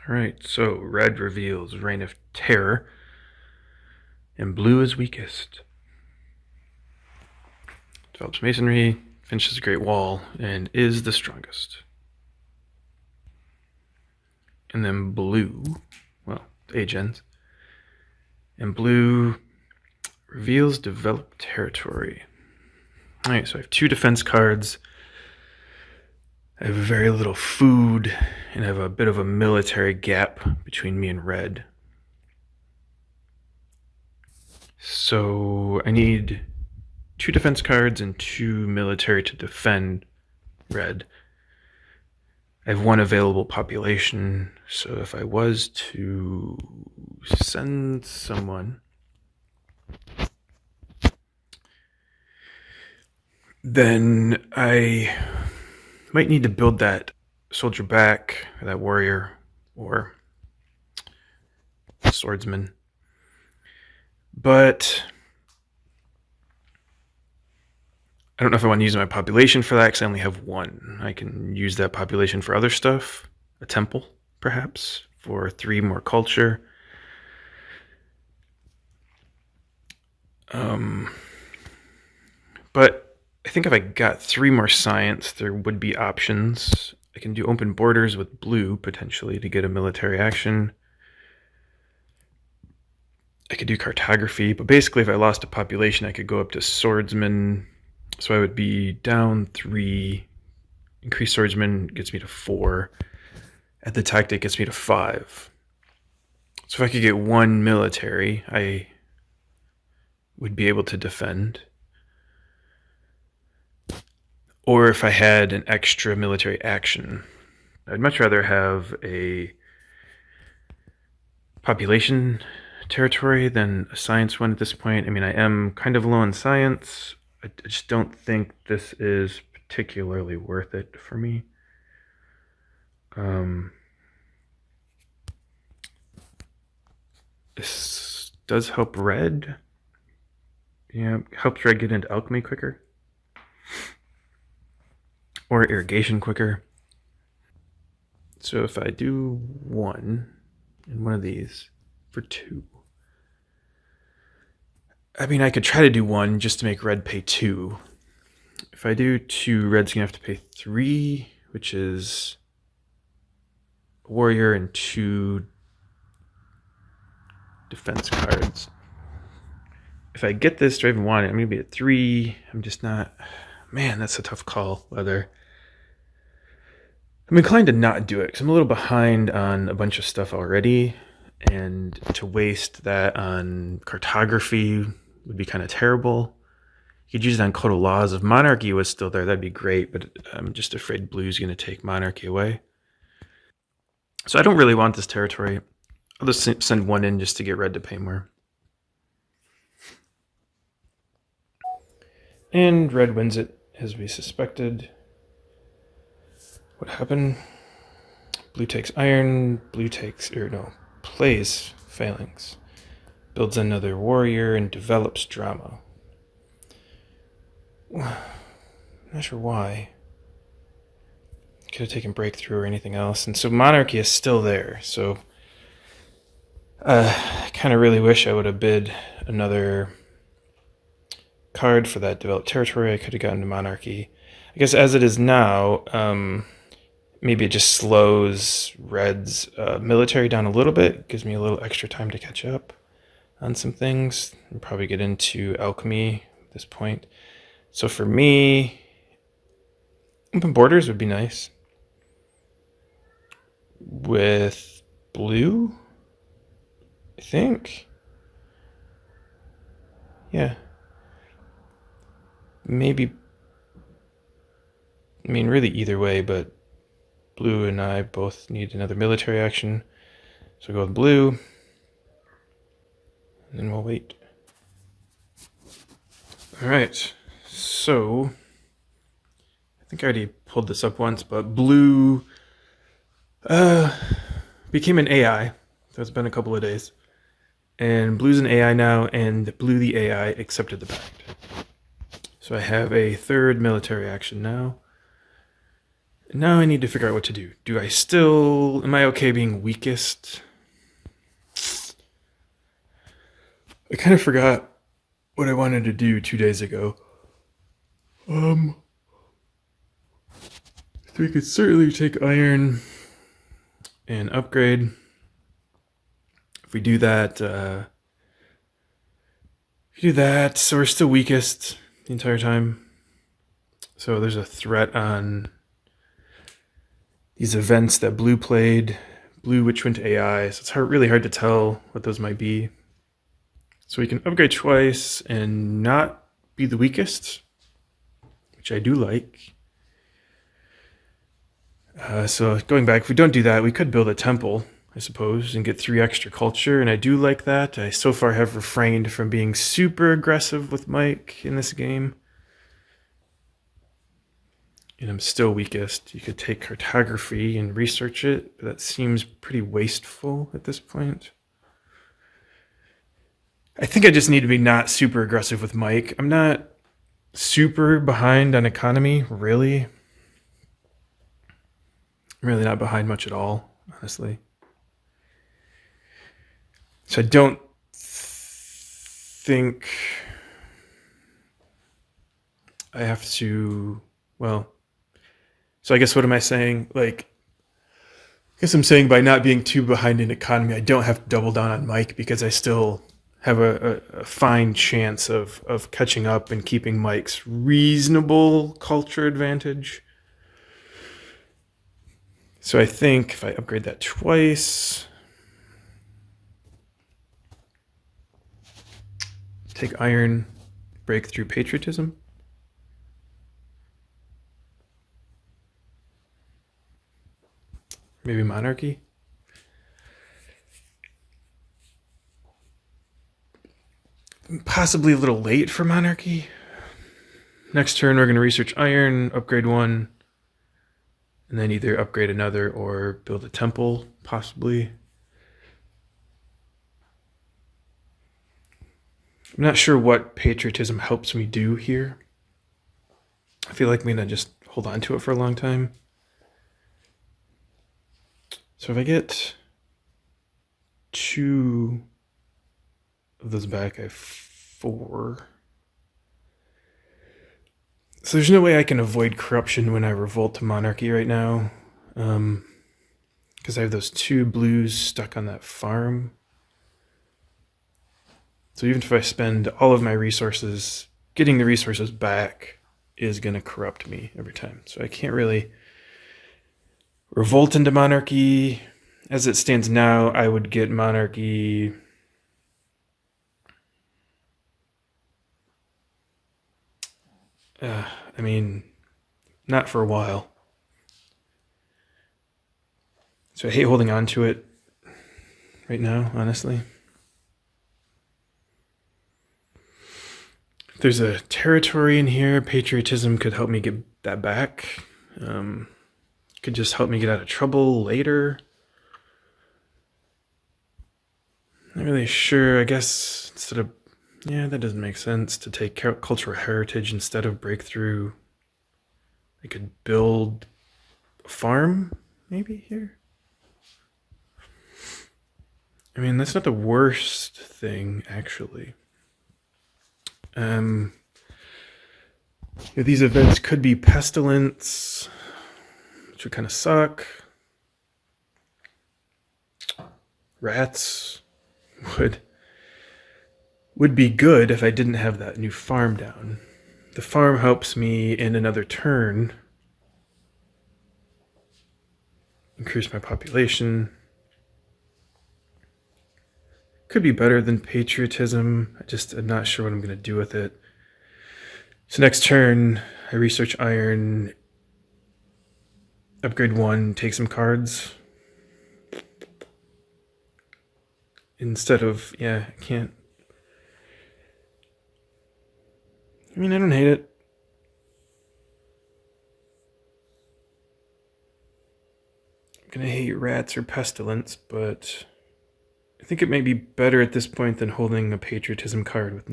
Alright, so red reveals Reign of Terror, and blue is weakest. Develops masonry, finishes a great wall, and is the strongest. And then blue, well, Agens. And blue reveals developed territory. Alright, so I have 2 defense cards. I have very little food, and I have a bit of a military gap between me and red. So I need 2 defense cards and 2 military to defend red. I have 1 available population, so if I was to send someone, then I might need to build that soldier back, or that warrior, or swordsman. But I don't know if I want to use my population for that, because I only have 1. I can use that population for other stuff. A temple, perhaps, for 3 more culture. But I think if I got 3 more science, there would be options. I can do open borders with blue, potentially, to get a military action. I could do cartography, but basically if I lost a population, I could go up to swordsman. So I would be down 3. Increased swordsman gets me to 4. At the tactic gets me to 5. So if I could get 1 military, I would be able to defend. Or if I had an extra military action, I'd much rather have a population territory than a science one at this point. I mean, I am kind of low on science. I just don't think this is particularly worth it for me. This does help red. Yeah, helps red get into alchemy quicker. Or irrigation quicker. So if I do 1 in one of these for 2, I mean, I could try to do 1 just to make red pay 2. If I do 2, red's gonna have to pay 3, which is a warrior and 2 defense cards. If I get this, do I even want it? I'm gonna be at 3. I'm just not. Man, that's a tough call. Whether I'm inclined to not do it because I'm a little behind on a bunch of stuff already, and to waste that on cartography would be kind of terrible. You could use it on Code of Laws. If monarchy was still there, that'd be great, but I'm just afraid blue's going to take monarchy away. So I don't really want this territory. I'll just send 1 in just to get red to pay more. And red wins it, as we suspected. What happened? Blue takes iron, blue takes, plays phalanx. Builds another warrior and develops drama. I'm not sure why. Could have taken breakthrough or anything else. And so monarchy is still there. So I kind of really wish I would have bid another card for that developed territory. I could have gotten to monarchy. I guess as it is now, maybe it just slows red's military down a little bit. Gives me a little extra time to catch up on some things. And probably get into alchemy at this point. So for me, open borders would be nice. With blue, I think. Yeah. Maybe, I mean, really either way, but blue and I both need another military action. So go with blue, and then we'll wait. All right, so I think I already pulled this up once, but blue became an AI. So it's been a couple of days. And blue's an AI now, and blue the AI accepted the pact. So I have a 3rd military action now. And now I need to figure out what to do. Am I okay being weakest? I kind of forgot what I wanted to do 2 days ago. So we could certainly take iron and upgrade. If we do that, so we're still weakest the entire time. So there's a threat on these events that Blue played. Blue, which went to AI, so it's really hard to tell what those might be. So we can upgrade twice and not be the weakest, which I do like. So going back, if we don't do that, we could build a temple, I suppose, and get 3 extra culture, and I do like that. I so far have refrained from being super aggressive with Mike in this game. And I'm still weakest. You could take cartography and research it, but that seems pretty wasteful at this point. I think I just need to be not super aggressive with Mike. I'm not super behind on economy, really. I'm really not behind much at all, honestly. So I don't think I have to, so I guess what am I saying? I guess I'm saying by not being too behind in economy, I don't have to double down on Mike because I still have a fine chance of catching up and keeping Mike's reasonable culture advantage. So I think if I upgrade that twice, take iron, break through patriotism. Maybe monarchy. Possibly a little late for monarchy. Next turn, we're going to research iron, upgrade 1, and then either upgrade another or build a temple, possibly. I'm not sure what patriotism helps me do here. I feel like I'm going to just hold on to it for a long time. So if I get 2 of those back, I have 4. So there's no way I can avoid corruption when I revolt to monarchy right now. Because I have those 2 blues stuck on that farm. So even if I spend all of my resources, getting the resources back is going to corrupt me every time. So I can't really revolt into monarchy. As it stands now, I would get monarchy. Not for a while. So I hate holding on to it right now, honestly. If there's a territory in here, patriotism could help me get that back. Could just help me get out of trouble later. Not really sure. I guess that doesn't make sense to take cultural heritage instead of breakthrough. I could build a farm, maybe, here. That's not the worst thing, actually. These events could be pestilence, which would kind of suck. Rats would be good if I didn't have that new farm down. The farm helps me in another turn increase my population. Could be better than patriotism. I'm not sure what I'm going to do with it. So next turn, I research iron, upgrade 1, take some cards. Instead of, I can't. I don't hate it. I'm going to hate rats or pestilence, but I think it may be better at this point than holding a patriotism card with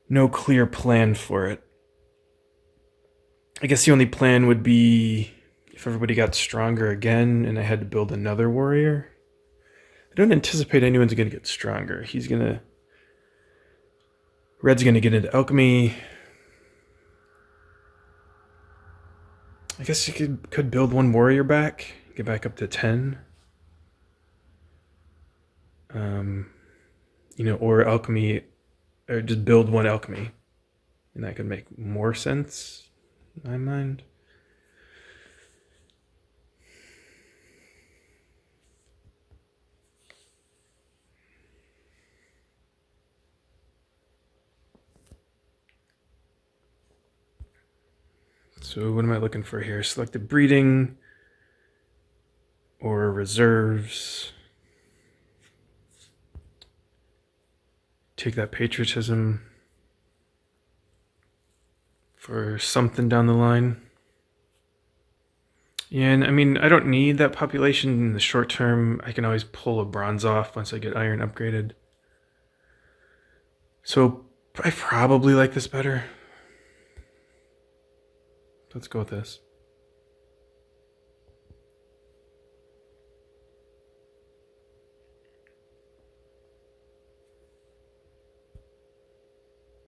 no clear plan for it. I guess the only plan would be if everybody got stronger again and I had to build another warrior. I don't anticipate anyone's going to get stronger. Red's going to get into alchemy. I guess you could build one warrior back, get back up to 10. Or alchemy, or just build one alchemy. And that could make more sense in my mind. So what am I looking for here? Selected breeding or reserves. Take that patriotism for something down the line. Yeah, and I mean, I don't need that population in the short term. I can always pull a bronze off once I get iron upgraded. So I probably like this better. Let's go with this.